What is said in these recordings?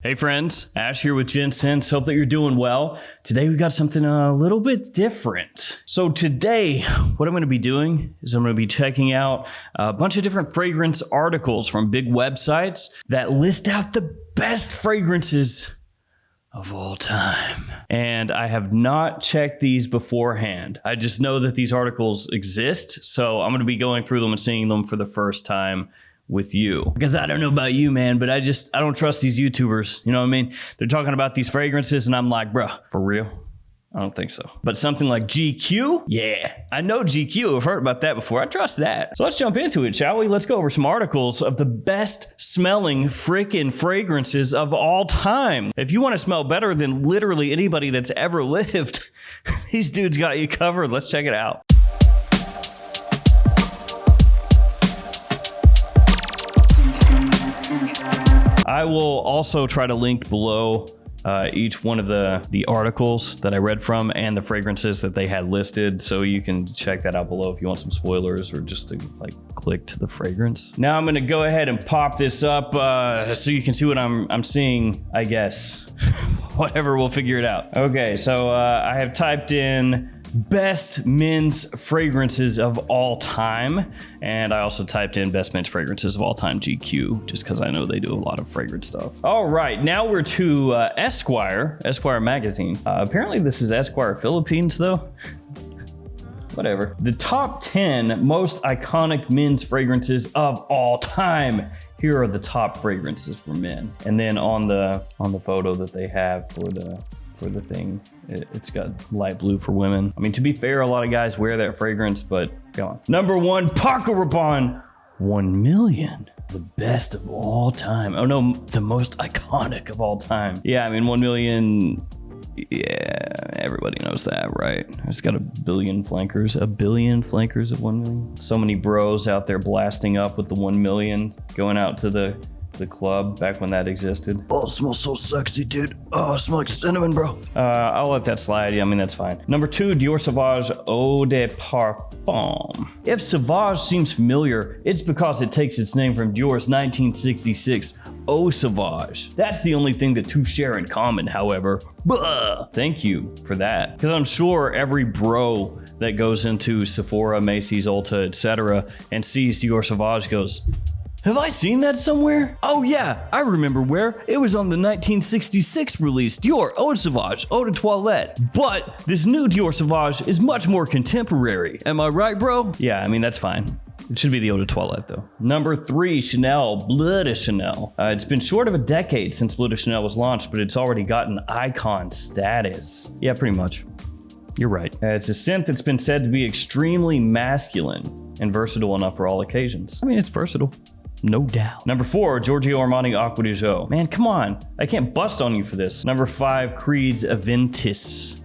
Hey friends, Ash here with GenSense. Hope that you're doing well. Today we got something a little bit different. So today, what I'm going to be doing is I'm going to be checking out a bunch of different fragrance articles from big websites that list out the best fragrances of all time. And I have not checked these beforehand. I just know that these articles exist, so I'm going to be going through them and seeing them for the first time with you. Because I don't know about you, man, but I don't trust these YouTubers. You know what I mean? They're talking about these fragrances and I'm like, bruh, for real? I don't think so. But something like GQ? Yeah, I know GQ. I've heard about that before. I trust that. So let's jump into it, shall we? Let's go over some articles of the best smelling freaking fragrances of all time. If you want to smell better than literally anybody that's ever lived, these dudes got you covered. Let's check it out. I will also try to link below each one of the articles that I read from and the fragrances that they had listed, so you can check that out below if you want some spoilers or just to like click to the fragrance. Now I'm gonna go ahead and pop this up so you can see what I'm seeing, I guess. Whatever, we'll figure it out. Okay, so I have typed in best men's fragrances of all time, and I also typed in best men's fragrances of all time GQ, just because I know they do a lot of fragrance stuff. All right, now we're to Esquire magazine. Apparently this is Esquire Philippines though. Whatever. The top 10 most iconic men's fragrances of all time. Here are the top fragrances for men. And then on the photo that they have for the thing, it's got light blue for women. I mean, to be fair, a lot of guys wear that fragrance, but come on. Number 1, Paco Rabanne 1 million. The best of all time. Oh no, the most iconic of all time. Yeah, I mean, 1 million, yeah, everybody knows that, right? It's got a billion flankers of 1 million. So many bros out there blasting up with the 1 million, going out to the club back when that existed. Oh, it smells so sexy, dude. Oh, it smells like cinnamon, bro. I'll let that slide. Yeah, I mean, that's fine. Number 2, Dior Sauvage Eau de Parfum. If Sauvage seems familiar, it's because it takes its name from Dior's 1966 Eau Sauvage. That's the only thing the two share in common, however. Buh! Thank you for that. Because I'm sure every bro that goes into Sephora, Macy's, Ulta, etc. and sees Dior Sauvage goes, have I seen that somewhere? Oh yeah, I remember where. It was on the 1966 release Dior Eau Sauvage Eau de Toilette. But this new Dior Sauvage is much more contemporary. Am I right, bro? Yeah, I mean, that's fine. It should be the Eau de Toilette, though. Number 3, Chanel, Bleu de Chanel. It's been short of a decade since Bleu de Chanel was launched, but it's already gotten icon status. Yeah, pretty much. You're right. It's a scent that's been said to be extremely masculine and versatile enough for all occasions. I mean, it's versatile. No doubt. Number 4, Giorgio Armani Acqua di Gio. Man, come on. I can't bust on you for this. Number 5, Creed's Aventus.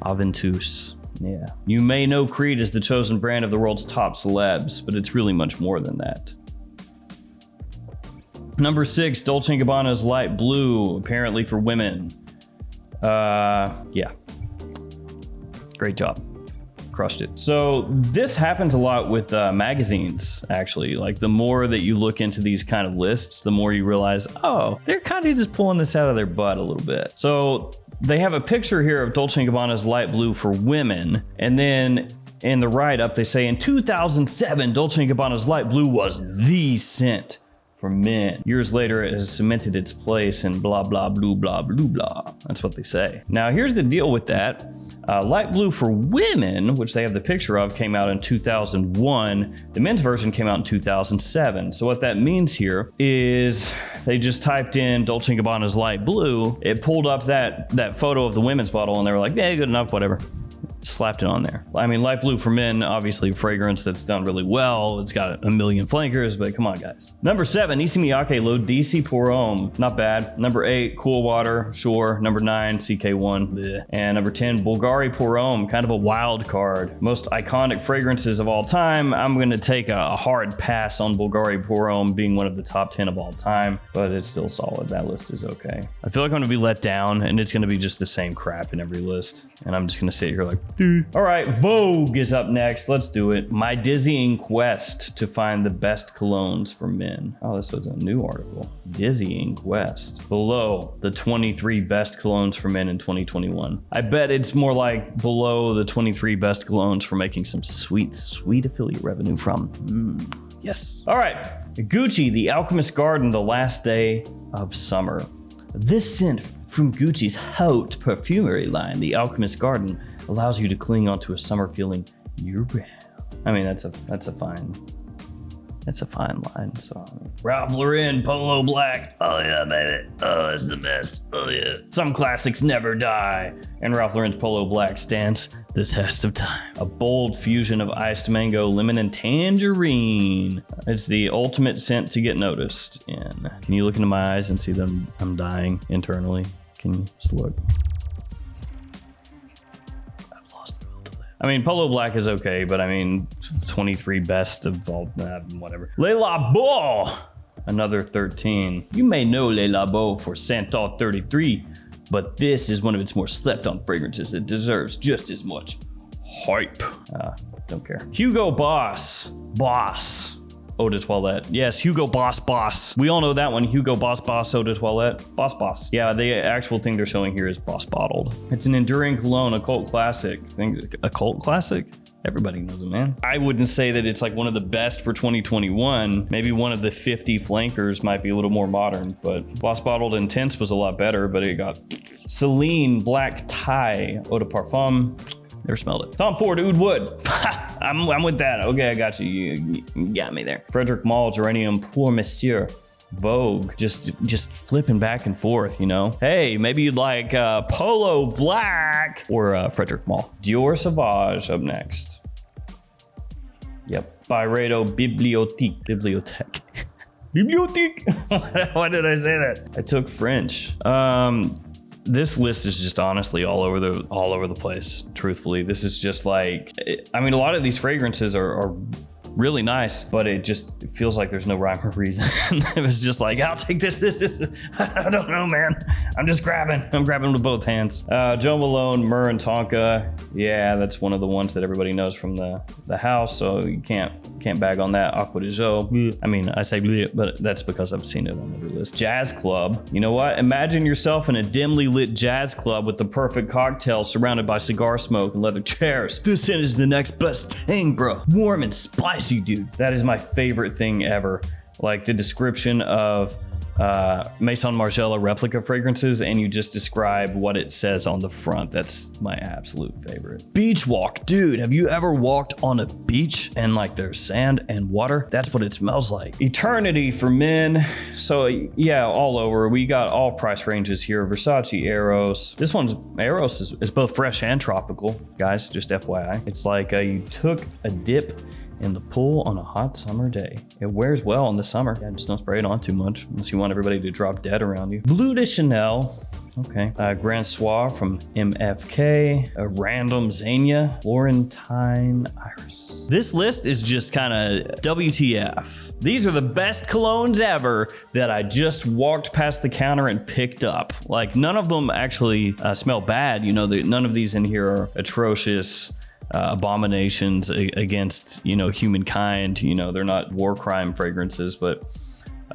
Yeah. You may know Creed as the chosen brand of the world's top celebs, but it's really much more than that. Number 6, Dolce & Gabbana's Light Blue, apparently for women. Yeah. Great job. Crushed it. So this happens a lot with magazines, actually. Like, the more that you look into these kind of lists, the more you realize, oh, they're kind of just pulling this out of their butt a little bit. So they have a picture here of Dolce & Gabbana's Light Blue for women, and then in the write-up they say in 2007 Dolce & Gabbana's Light Blue was the scent for men. Years later, it has cemented its place and blah, blah, blue, blah, blue, blah. That's what they say. Now, here's the deal with that. Light Blue for women, which they have the picture of, came out in 2001. The men's version came out in 2007. So what that means here is they just typed in Dolce & Gabbana's Light Blue. It pulled up that photo of the women's bottle, and they were like, yeah, good enough, whatever. Slapped it on there. I mean, Light Blue for men, obviously a fragrance that's done really well. It's got a million flankers, but come on, guys. Number 7, Issey Miyake L'Odyssée pour Homme. Not bad. Number 8, Cool Water. Sure. Number 9, CK1. Bleh. And number 10, Bulgari pour Homme. Kind of a wild card. Most iconic fragrances of all time. I'm going to take a hard pass on Bulgari pour Homme being one of the top 10 of all time, but it's still solid. That list is okay. I feel like I'm going to be let down, and it's going to be just the same crap in every list. And I'm just going to sit here like, All right, Vogue is up next. Let's do it. My dizzying quest to find the best colognes for men. Oh, this was a new article. Dizzying quest. Below the 23 best colognes for men in 2021. I bet it's more like below the 23 best colognes for making some sweet, sweet affiliate revenue from. Yes. All right. Gucci, The Alchemist Garden, the last day of summer. This scent from Gucci's haute perfumery line, The Alchemist Garden, allows you to cling onto a summer feeling year-round. I mean, that's a fine line. So, Ralph Lauren Polo Black. Oh yeah, baby. Oh, it's the best. Oh yeah. Some classics never die, and Ralph Lauren's Polo Black stands the test of time. A bold fusion of iced mango, lemon, and tangerine. It's the ultimate scent to get noticed in. Can you look into my eyes and see that I'm dying internally? Can you just look? I mean, Polo Black is okay, but I mean, 23 best of all, whatever. Le Labo, another 13. You may know Le Labo for Santal 33, but this is one of its more slept-on fragrances that deserves just as much hype. Don't care. Hugo Boss. Eau de Toilette. Yes, Hugo Boss. We all know that one. Hugo Boss Eau de Toilette. Boss. Yeah, the actual thing they're showing here is Boss Bottled. It's an enduring cologne, a cult classic. A cult classic? Everybody knows it, man. I wouldn't say that it's like one of the best for 2021. Maybe one of the 50 flankers might be a little more modern, but Boss Bottled Intense was a lot better, but it got Celine Black Tie Eau de Parfum. Never smelled it. Tom Ford, Oud Wood. I'm with that. Okay, I got you. You got me there. Frederic Malle, Geranium Pour Monsieur. Vogue, just flipping back and forth, you know. Hey, maybe you'd like Polo Black or Frederic Malle. Dior Sauvage up next. Yep. Byredo Bibliothèque. Why did I say that? I took French. This list is just honestly all over the place. Truthfully, this is just like, I mean, a lot of these fragrances are really nice, but it feels like there's no rhyme or reason. It was just like, I'll take this. I don't know, man. I'm grabbing with both hands. Joe Malone, Myrrha and Tonka. Yeah, that's one of the ones that everybody knows from the house, so you can't bag on that. Acqua de Joe. I mean, I say bleh, but that's because I've seen it on the list. Jazz Club. You know what? Imagine yourself in a dimly lit jazz club with the perfect cocktail surrounded by cigar smoke and leather chairs. This scent is the next best thing, bro. Warm and spicy, dude. That is my favorite thing ever. Like the description of Maison Margiela replica fragrances, and you just describe what it says on the front. That's my absolute favorite. Beach walk. Dude, have you ever walked on a beach and like there's sand and water? That's what it smells like. Eternity for men. So yeah, all over. We got all price ranges here. Versace Eros. This one's Eros is both fresh and tropical, guys, just FYI. It's like you took a dip in the pool on a hot summer day. It wears well in the summer. Yeah, just don't spray it on too much unless you want everybody to drop dead around you. Bleu de Chanel. Okay. Grand Soir from MFK. A random Xenia. Florentine Iris. This list is just kind of WTF. These are the best colognes ever that I just walked past the counter and picked up. Like, none of them actually smell bad. You know, none of these in here are atrocious abominations against, you know, humankind. You know, they're not war crime fragrances, but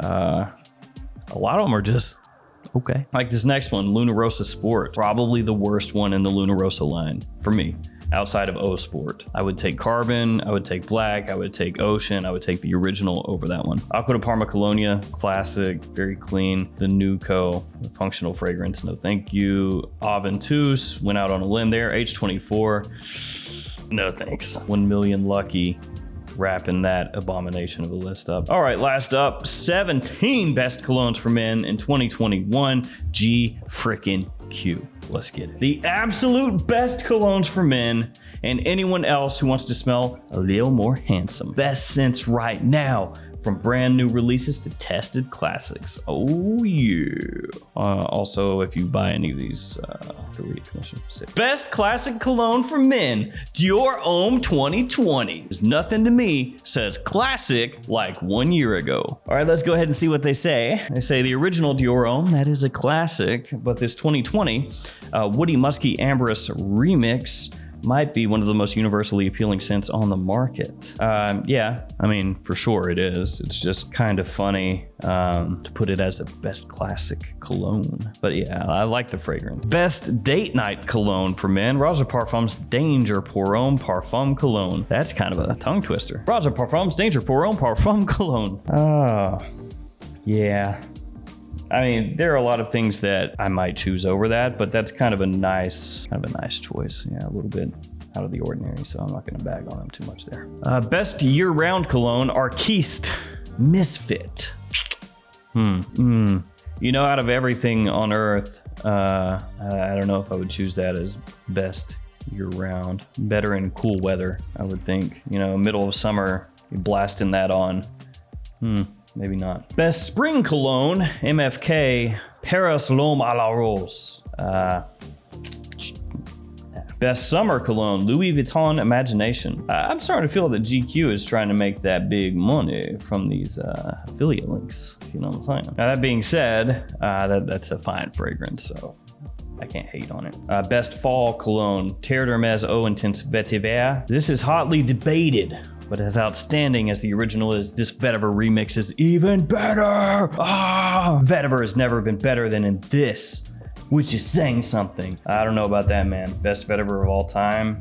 a lot of them are just okay. Like this next one, Luna Rossa Sport, probably the worst one in the Luna Rossa line for me, outside of O Sport. I would take Carbon, I would take Black, I would take Ocean, I would take the original over that one. Acqua de Parma Colonia, classic, very clean. The Nuco, the functional fragrance, no thank you. Aventus, went out on a limb there. H24, no thanks. 1 Million Lucky, wrapping that abomination of a list up. All right, last up, 17 best colognes for men in 2021. G frickin' Q. Let's get it. The absolute best colognes for men and anyone else who wants to smell a little more handsome. Best scents right now, from brand new releases to tested classics. Oh yeah. Also, if you buy any of these, affiliate commission. Best classic cologne for men, Dior Homme 2020. There's nothing to me says classic like 1 year ago. All right, let's go ahead and see what they say. They say the original Dior Homme, that is a classic, but this 2020 Woody Musky Amberous remix might be one of the most universally appealing scents on the market. Yeah, I mean, for sure it is. It's just kind of funny to put it as a best classic cologne. But yeah, I like the fragrance. Best date night cologne for men. Roja Parfums Danger Pour Homme Parfum Cologne. That's kind of a tongue twister. Roja Parfums Danger Pour Homme Parfum Cologne. Oh, yeah. I mean, there are a lot of things that I might choose over that, but that's kind of a nice choice. Yeah, a little bit out of the ordinary, so I'm not going to bag on them too much there. Best year-round cologne, Artiste Misfit. You know, out of everything on Earth, I don't know if I would choose that as best year-round. Better in cool weather, I would think. You know, middle of summer, you're blasting that on. Maybe not. Best spring cologne, MFK, Paris L'Homme à la Rose. Best summer cologne, Louis Vuitton Imagination. I'm starting to feel that GQ is trying to make that big money from these affiliate links, if you know what I'm saying. Now, that being said, that's a fine fragrance, so I can't hate on it. Best fall cologne, Terre d'Hermes Eau Intense Vetiver. This is hotly debated, but as outstanding as the original is, this Vetiver remix is even better. Vetiver has never been better than in this, which is saying something. I don't know about that, man. Best Vetiver of all time.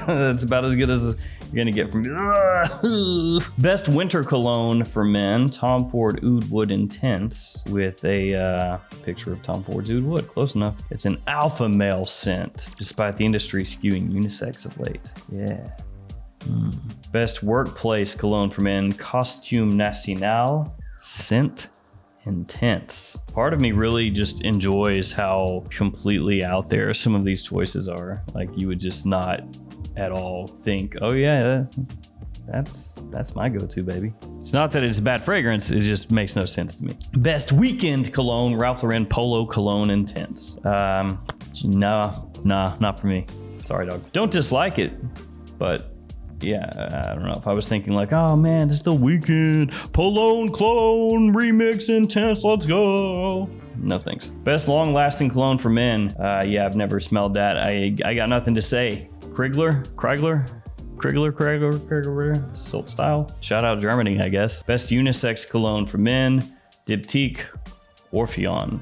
That's about as good as you're gonna get from me. Best winter cologne for men, Tom Ford Oud Wood Intense, with a picture of Tom Ford's Oud Wood. Close enough. It's an alpha male scent, despite the industry skewing unisex of late. Yeah. Best workplace cologne for men, Costume National, Scent Intense. Part of me really just enjoys how completely out there some of these choices are. Like, you would just not at all think, oh yeah, that's my go-to, baby. It's not that it's a bad fragrance, it just makes no sense to me. Best weekend cologne, Ralph Lauren Polo Cologne Intense. Nah, not for me. Sorry, dog. Don't dislike it, but yeah, I don't know. If I was thinking like, oh man, it's the weekend, Polo cologne remix intense, let's go. No thanks. Best long-lasting cologne for men. Yeah, I've never smelled that. I got nothing to say. Kriegler, Silt Style. Shout out Germany, I guess. Best unisex cologne for men, Diptyque, Orpheon.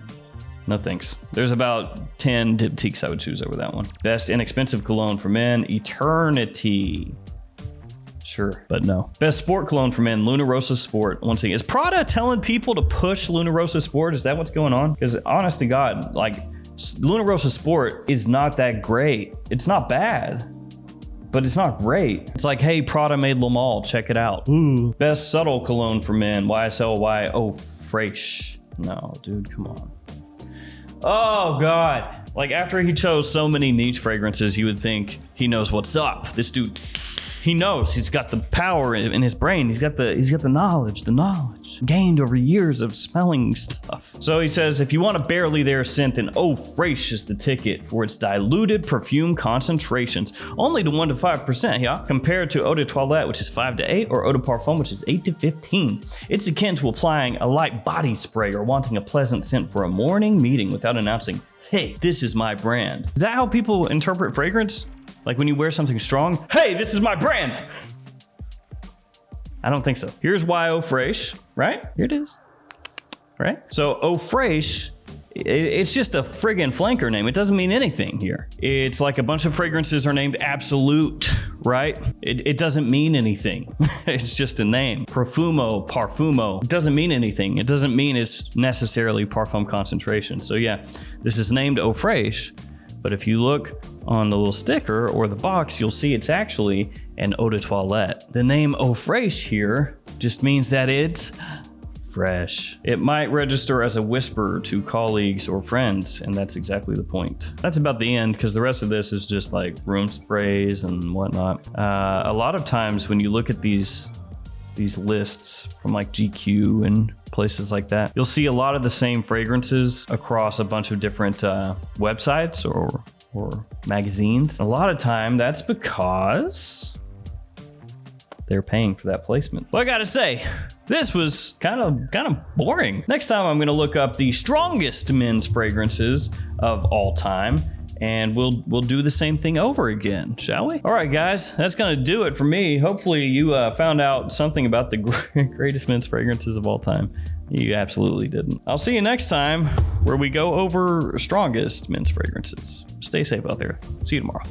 No thanks. There's about 10 Diptyques I would choose over that one. Best inexpensive cologne for men, Eternity. Sure, but no. Best sport cologne for men, Luna Rossa Sport. Once again, is Prada telling people to push Luna Rossa Sport? Is that what's going on? Because honest to God, like, Luna Rossa Sport is not that great. It's not bad, but it's not great. It's like, hey, Prada made Le Male, check it out. Ooh. Best subtle cologne for men, YSL Eau Fraiche. No, dude, come on. Oh God. Like, after he chose so many niche fragrances, you would think he knows what's up. This dude, he knows. He's got the power in his brain. He's got the knowledge gained over years of smelling stuff. So he says, if you want a barely there scent, then Eau Fraiche is the ticket for its diluted perfume concentrations, only to 1 to 5%, yeah, compared to Eau de Toilette, which is 5 to 8, or Eau de Parfum, which is 8 to 15. It's akin to applying a light body spray or wanting a pleasant scent for a morning meeting without announcing, hey, this is my brand. Is that how people interpret fragrance? Like when you wear something strong, hey, this is my brand. I don't think so. Here's why Eau Fraiche, right? Here it is, right? So Eau Fraiche, it's just a friggin' flanker name. It doesn't mean anything here. It's like a bunch of fragrances are named Absolute, right? It doesn't mean anything. It's just a name. Parfumo. It doesn't mean anything. It doesn't mean it's necessarily parfum concentration. So yeah, this is named Eau Fraiche, but if you look on the little sticker or the box, you'll see it's actually an Eau de Toilette. The name Eau Fraiche here just means that it's fresh. It might register as a whisper to colleagues or friends, and that's exactly the point. That's about the end, because the rest of this is just like room sprays and whatnot. A lot of times when you look at these lists from like GQ and places like that, you'll see a lot of the same fragrances across a bunch of different websites or magazines. A lot of time that's because they're paying for that placement. Well, I gotta say, this was kind of boring. Next time I'm gonna look up the strongest men's fragrances of all time, and we'll do the same thing over again, shall we? All right, guys, that's gonna do it for me. Hopefully you found out something about the greatest men's fragrances of all time. You absolutely didn't. I'll see you next time where we go over strongest men's fragrances. Stay safe out there. See you tomorrow.